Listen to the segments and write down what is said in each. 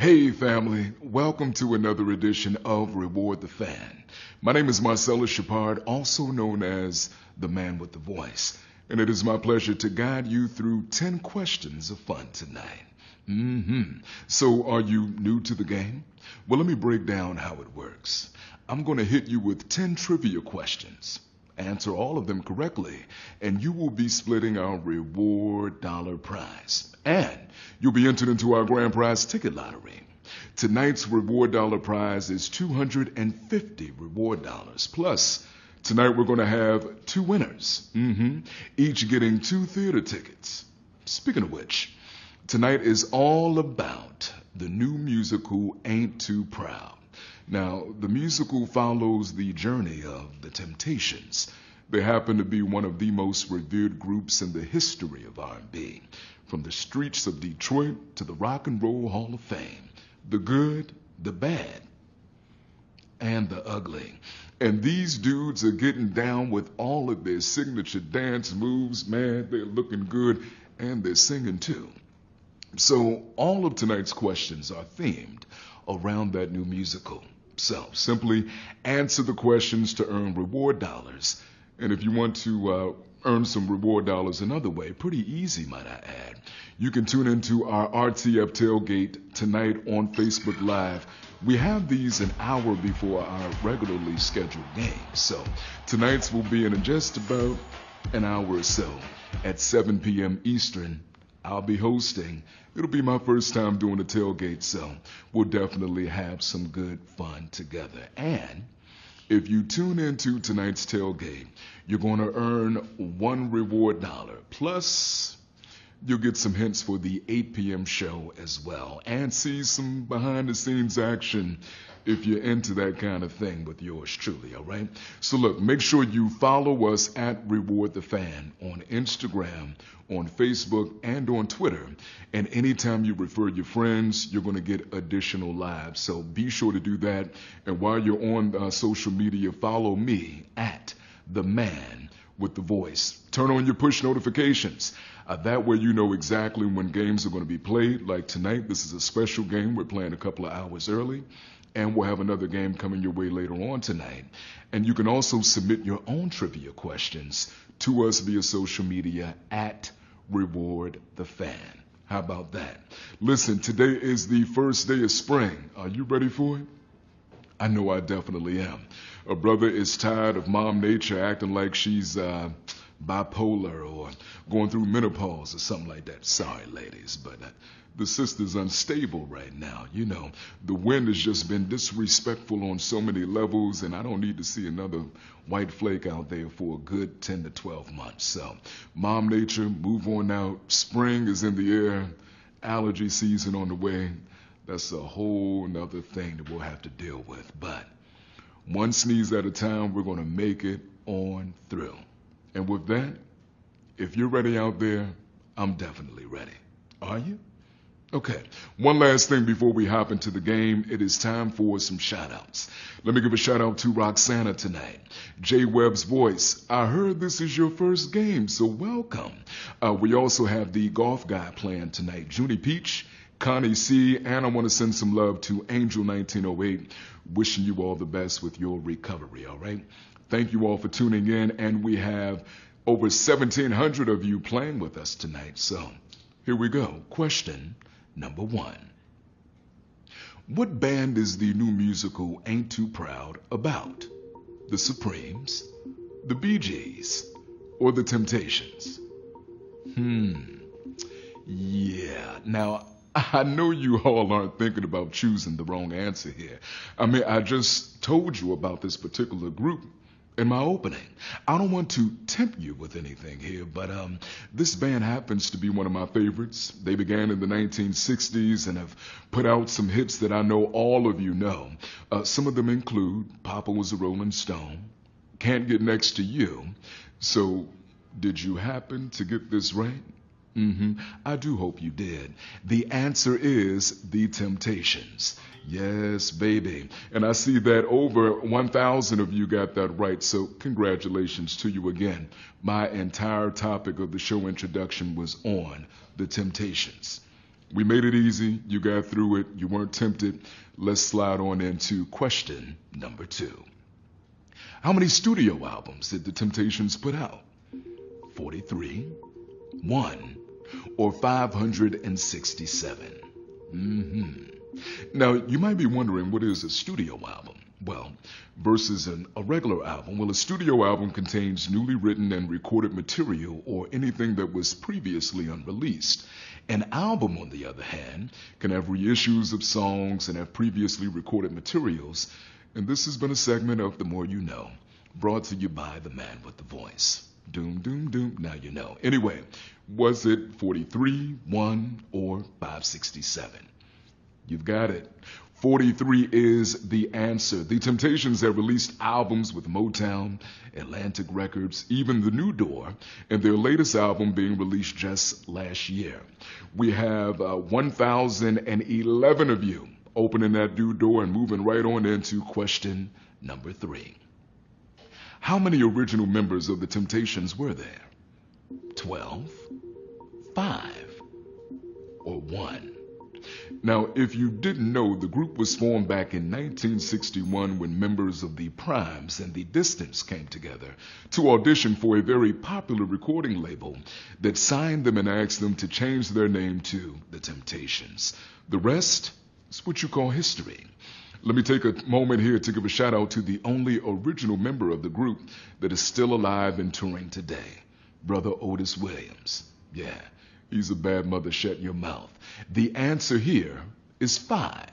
Hey family, welcome to another edition of Reward the Fan. My name is Marcellus Shepard, also known as the man with the voice, and it is my pleasure to guide you through 10 questions of fun tonight. So are you new to the game? Well, let me break down how it works. I'm going to hit you with 10 trivia questions. Answer all of them correctly, and you will be splitting our reward dollar prize. And you'll be entered into our grand prize ticket lottery. Tonight's reward dollar prize is $250 reward dollars. Plus, tonight we're going to have two winners, each getting 2 theater tickets. Speaking of which, tonight is all about the new musical Ain't Too Proud. Now, the musical follows the journey of the Temptations. They happen to be one of the most revered groups in the history of R&B, from the streets of Detroit to the Rock and Roll Hall of Fame. The good, the bad, and the ugly. And these dudes are getting down with all of their signature dance moves. Man, they're looking good, and they're singing too. So all of tonight's questions are themed around that new musical. So simply answer the questions to earn reward dollars. And if you want to earn some reward dollars another way, pretty easy, might I add, you can tune into our RTF Tailgate tonight on Facebook Live. We have these an hour before our regularly scheduled games. So tonight's will be in just about an hour or so at 7 p.m. Eastern. I'll be hosting. It'll be my first time doing a tailgate, so we'll definitely have some good fun together. And if you tune into tonight's tailgate, you're going to earn one reward dollar. Plus, you'll get some hints for the 8 p.m. show as well, and see some behind-the-scenes action if you're into that kind of thing with yours truly, all right? So look, make sure you follow us at Reward the Fan on Instagram, on Facebook, and on Twitter. And anytime you refer your friends, you're going to get additional lives. So be sure to do that. And while you're on social media, follow me at The Man with the Voice. Turn on your push notifications. That way you know exactly when games are going to be played. Like tonight, this is a special game. We're playing a couple of hours early. And we'll have another game coming your way later on tonight. And you can also submit your own trivia questions to us via social media at Reward the Fan. How about that? Listen, today is the first day of spring. Are you ready for it? I know I definitely am. A brother is tired of Mom Nature acting like she's bipolar or going through menopause or something like that. Sorry, ladies, but the sister's unstable right now. You know, the wind has just been disrespectful on so many levels, and I don't need to see another white flake out there for a good 10 to 12 months. So, Mom Nature, move on out. Spring is in the air. Allergy season on the way. That's a whole nother thing that we'll have to deal with. But one sneeze at a time, we're going to make it on through. And with that, if you're ready out there, I'm definitely ready. Are you? Okay, one last thing before we hop into the game. It is time for some shout-outs. Let me give a shout-out to Roxana tonight. J Webb's Voice. I heard this is your first game, so welcome. We also have the golf guy playing tonight, Junie Peach, Connie C., and I want to send some love to Angel 1908, wishing you all the best with your recovery, all right? Thank you all for tuning in, and we have over 1,700 of you playing with us tonight. So here we go. Question number 1. What band is the new musical Ain't Too Proud about? The Supremes, the Bee Gees, or the Temptations? Yeah. Now, I know you all aren't thinking about choosing the wrong answer here. I mean, I just told you about this particular group in my opening. I don't want to tempt you with anything here, but this band happens to be one of my favorites. They began in the 1960s and have put out some hits that I know all of you know. Some of them include Papa Was a Rolling Stone, Can't Get Next to You. So, did you happen to get this right? I do hope you did. The answer is The Temptations. Yes, baby. And I see that over 1,000 of you got that right, so congratulations to you again. My entire topic of the show introduction was on The Temptations. We made it easy. You got through it. You weren't tempted. Let's slide on into question number 2. How many studio albums did the Temptations put out? 43, 1, or 567? Now, you might be wondering, what is a studio album? Well, versus a regular album. Well, a studio album contains newly written and recorded material or anything that was previously unreleased. An album, on the other hand, can have reissues of songs and have previously recorded materials. And this has been a segment of The More You Know, brought to you by the man with the voice. Doom, doom, doom, now you know. Anyway, was it 43, 1, or 567? You've got it. 43 is the answer. The Temptations have released albums with Motown, Atlantic Records, even The New Door, and their latest album being released just last year. We have 1,011 of you opening that new door and moving right on into question number 3. How many original members of the Temptations were there? 12, 5, or 1? Now, if you didn't know, the group was formed back in 1961 when members of the Primes and the Distance came together to audition for a very popular recording label that signed them and asked them to change their name to The Temptations. The rest is what you call history. Let me take a moment here to give a shout out to the only original member of the group that is still alive and touring today, Brother Otis Williams. Yeah. He's a bad mother, shut your mouth. The answer here is 5.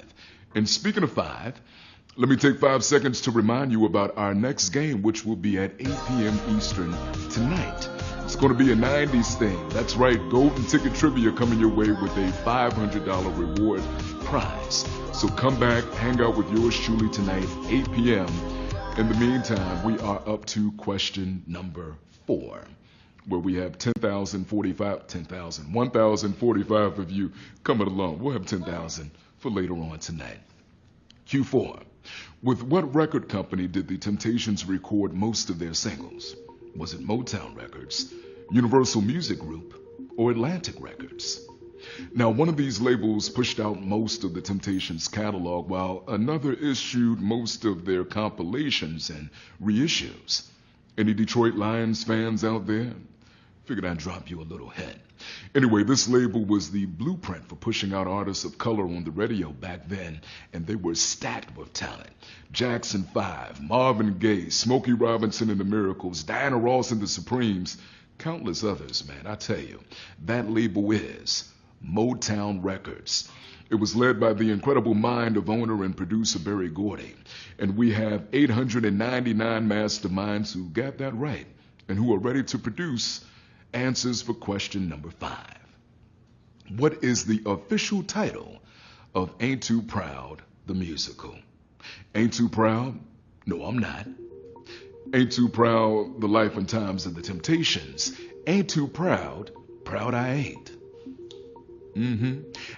And speaking of 5, let me take 5 seconds to remind you about our next game, which will be at 8 p.m. Eastern tonight. It's going to be a 90s thing. That's right, Golden Ticket Trivia coming your way with a $500 reward prize. So come back, hang out with yours truly tonight, 8 p.m. In the meantime, we are up to question number 4. Where we have 1,045 of you coming along. We'll have 10,000 for later on tonight. Q4. With what record company did the Temptations record most of their singles? Was it Motown Records, Universal Music Group, or Atlantic Records? Now, one of these labels pushed out most of the Temptations catalog, while another issued most of their compilations and reissues. Any Detroit Lions fans out there? Figured I'd drop you a little hint. Anyway, this label was the blueprint for pushing out artists of color on the radio back then, and they were stacked with talent. Jackson 5, Marvin Gaye, Smokey Robinson and the Miracles, Diana Ross and the Supremes, countless others, man. I tell you, that label is Motown Records. It was led by the incredible mind of owner and producer Berry Gordy, and we have 899 masterminds who got that right and who are ready to produce answers for question number 5. What is the official title of Ain't Too Proud, the musical? Ain't Too Proud? No, I'm not. Ain't Too Proud, the life and times of the Temptations. Ain't Too Proud, proud I ain't.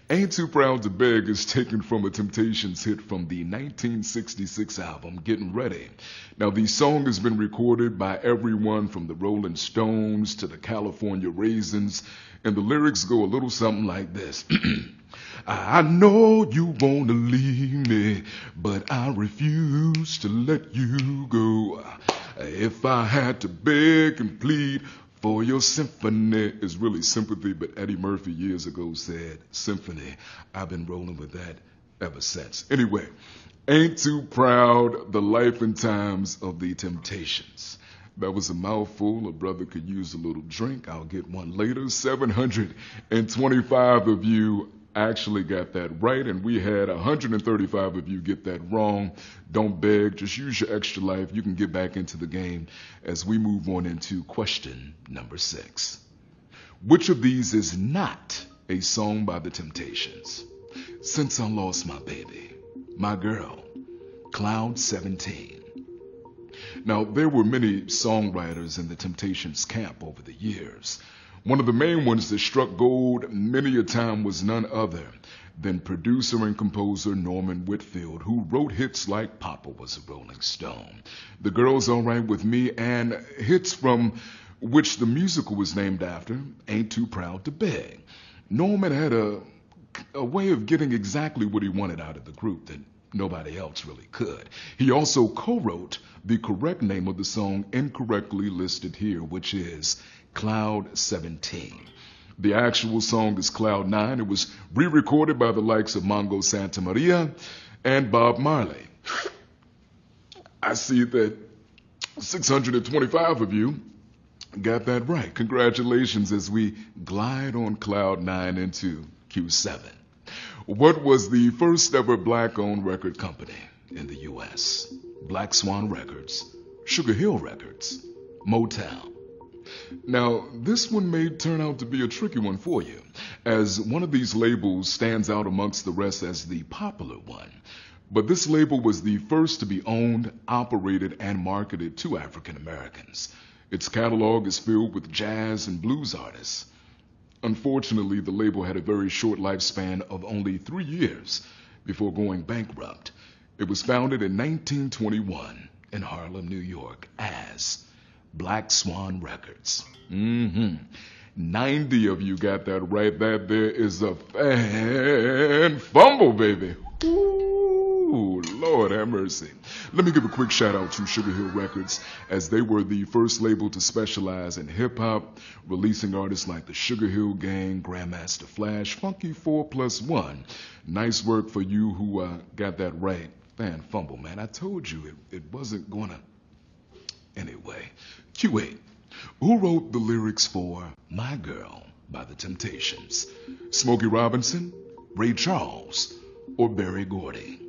Ain't Too Proud to Beg is taken from a Temptations hit from the 1966 album, Getting Ready. Now, the song has been recorded by everyone from the Rolling Stones to the California Raisins, and the lyrics go a little something like this. I know you want to leave me, but I refuse to let you go. If I had to beg and plead for your symphony, is really sympathy, but Eddie Murphy years ago said symphony. I've been rolling with that ever since. Anyway, Ain't Too Proud, the life and times of the Temptations. That was a mouthful. A brother could use a little drink. I'll get one later. 725 of you actually got that right, and we had 135 of you get that wrong. Don't beg, just use your extra life. You can get back into the game as we move on into question number 6. Which of these is not a song by the Temptations? Since I Lost My Baby, My Girl, Cloud 17. Now, there were many songwriters in the Temptations camp over the years. One of the main ones that struck gold many a time was none other than producer and composer Norman Whitfield, who wrote hits like Papa Was a Rolling Stone, The Girl's All Right With Me, and hits from which the musical was named after, Ain't Too Proud to Beg. Norman had a a way of getting exactly what he wanted out of the group that nobody else really could. He also co-wrote the correct name of the song incorrectly listed here, which is Cloud 17. The actual song is Cloud 9. It was re-recorded by the likes of Mongo Santa Maria and Bob Marley. I see that 625 of you got that right. Congratulations as we glide on Cloud 9 into Q7. What was the first ever black-owned record company in the U.S.? Black Swan Records, Sugar Hill Records, Motown. Now, this one may turn out to be a tricky one for you, as one of these labels stands out amongst the rest as the popular one. But this label was the first to be owned, operated, and marketed to African Americans. Its catalog is filled with jazz and blues artists. Unfortunately, the label had a very short lifespan of only 3 years before going bankrupt. It was founded in 1921 in Harlem, New York as Black Swan Records. 90 of you got that right. That there is a fan fumble, baby. Ooh, Lord have mercy. Let me give a quick shout out to Sugar Hill Records, as they were the first label to specialize in hip hop, releasing artists like the Sugar Hill Gang, Grandmaster Flash, Funky 4+1. Nice work for you who got that right. Fan fumble, man. I told you it wasn't gonna. Anyway, Q8. Who wrote the lyrics for My Girl by The Temptations? Smokey Robinson, Ray Charles, or Berry Gordy?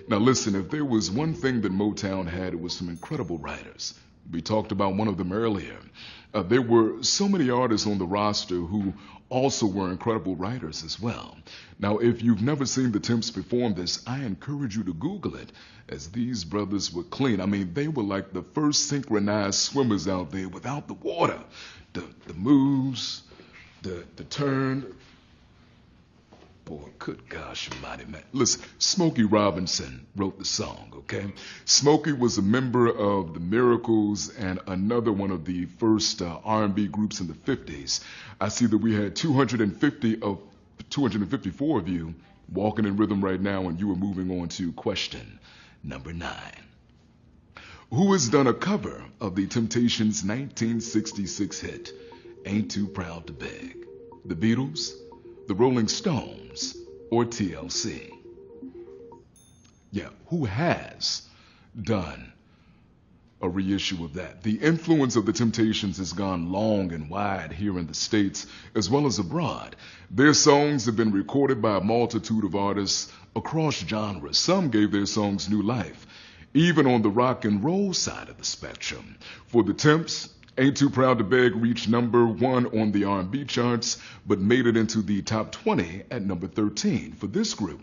Now listen, if there was one thing that Motown had, it was some incredible writers. We talked about one of them earlier. There were so many artists on the roster who also were incredible writers as well. Now, if you've never seen the Temps perform this, I encourage you to Google it, as these brothers were clean. I mean, they were like the first synchronized swimmers out there without the water. The moves, the turn. Boy, good gosh almighty, man. Listen, Smokey Robinson wrote the song, okay? Smokey was a member of the Miracles and another one of the first R&B groups in the 50s. I see that we had 254 of you walking in rhythm right now, and you are moving on to question number 9. Who has done a cover of the Temptations' 1966 hit, Ain't Too Proud to Beg? The Beatles, the Rolling Stones, or TLC? Yeah, who has done a reissue of that? The influence of the Temptations has gone long and wide here in the States as well as abroad. Their songs have been recorded by a multitude of artists across genres. Some gave their songs new life, even on the rock and roll side of the spectrum. For the Temps, Ain't Too Proud to Beg reached number 1 on the R&B charts, but made it into the top 20 at number 13. For this group,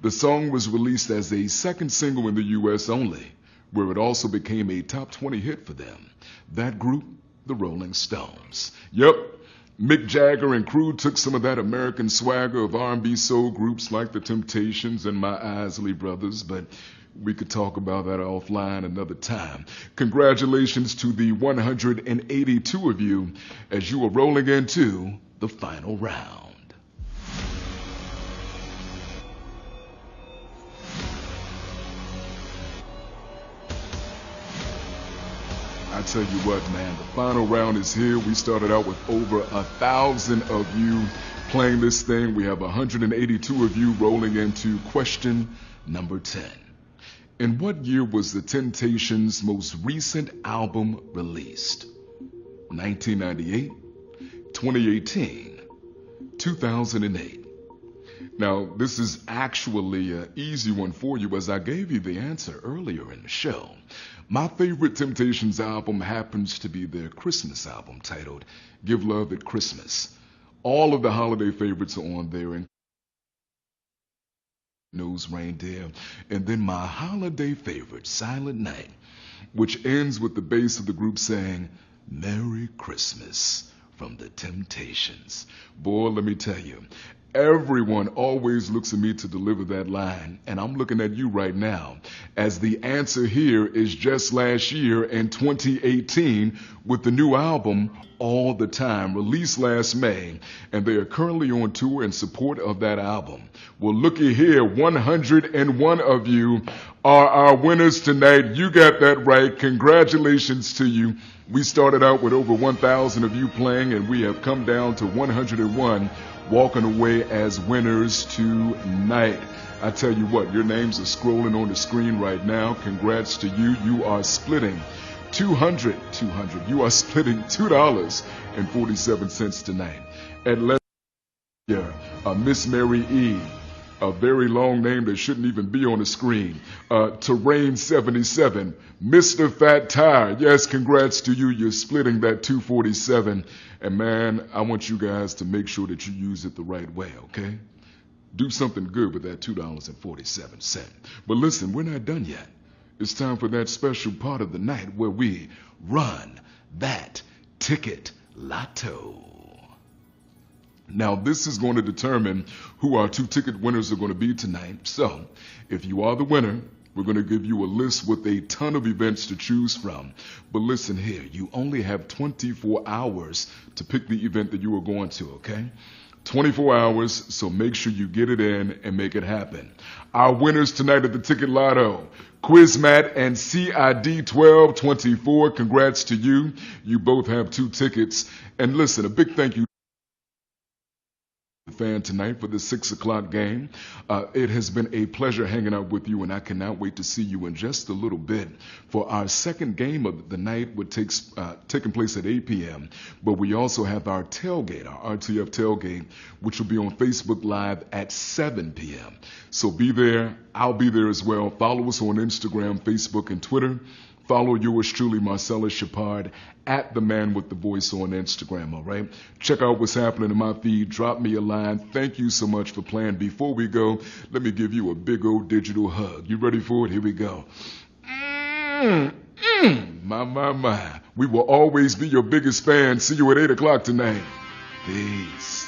the song was released as a second single in the U.S. only, where it also became a top 20 hit for them. That group, the Rolling Stones. Yep, Mick Jagger and crew took some of that American swagger of R&B soul groups like the Temptations and my Isley Brothers, but we could talk about that offline another time. Congratulations to the 182 of you as you are rolling into the final round. I tell you what, man, the final round is here. We started out with over 1,000 of you playing this thing. We have 182 of you rolling into question number 10. In what year was the Temptations' most recent album released? 1998, 2018, 2008. Now, this is actually an easy one for you, as I gave you the answer earlier in the show. My favorite Temptations album happens to be their Christmas album titled Give Love at Christmas. All of the holiday favorites are on there, Nose Reindeer, and then my holiday favorite, Silent Night, which ends with the bass of the group saying, Merry Christmas from the Temptations. Boy, let me tell you, Everyone always looks at me to deliver that line, and I'm looking at you right now, as the answer here is just last year in 2018 with the new album All the Time, released last May, and they are currently on tour in support of that album. Well, looky here, 101 of you are our winners tonight. You got that right. Congratulations to you. We started out with over 1,000 of you playing, and we have come down to 101 walking away as winners tonight. I tell you what, your names are scrolling on the screen right now. Congrats to you. You are splitting $200. You are splitting $2.47 tonight. And let's hear Miss Mary E., a very long name that shouldn't even be on the screen. Terrain 77, Mr. Fat Tire. Yes, congrats to you. You're splitting that $2.47. And man, I want you guys to make sure that you use it the right way, okay? Do something good with that $2.47. But listen, we're not done yet. It's time for that special part of the night where we run that ticket lotto. Now, this is going to determine who our 2 ticket winners are going to be tonight. So, if you are the winner, we're going to give you a list with a ton of events to choose from. But listen here, you only have 24 hours to pick the event that you are going to, okay? 24 hours, so make sure you get it in and make it happen. Our winners tonight at the Ticket Lotto, Quizmat and CID 1224. Congrats to you. You both have 2 tickets. And listen, a big thank you fan tonight for the 6 o'clock game. It has been a pleasure hanging out with you, and I cannot wait to see you in just a little bit for our second game of the night, which taking place at 8 p.m. But we also have our tailgate, our RTF tailgate, which will be on Facebook Live at 7 p.m. So be there. I'll be there as well. Follow us on Instagram, Facebook, and Twitter. Follow yours truly, Marcellus Shepard, at the Man with the Voice on Instagram, all right? Check out what's happening in my feed. Drop me a line. Thank you so much for playing. Before we go, let me give you a big old digital hug. You ready for it? Here we go. My. We will always be your biggest fan. See you at 8 o'clock tonight. Peace.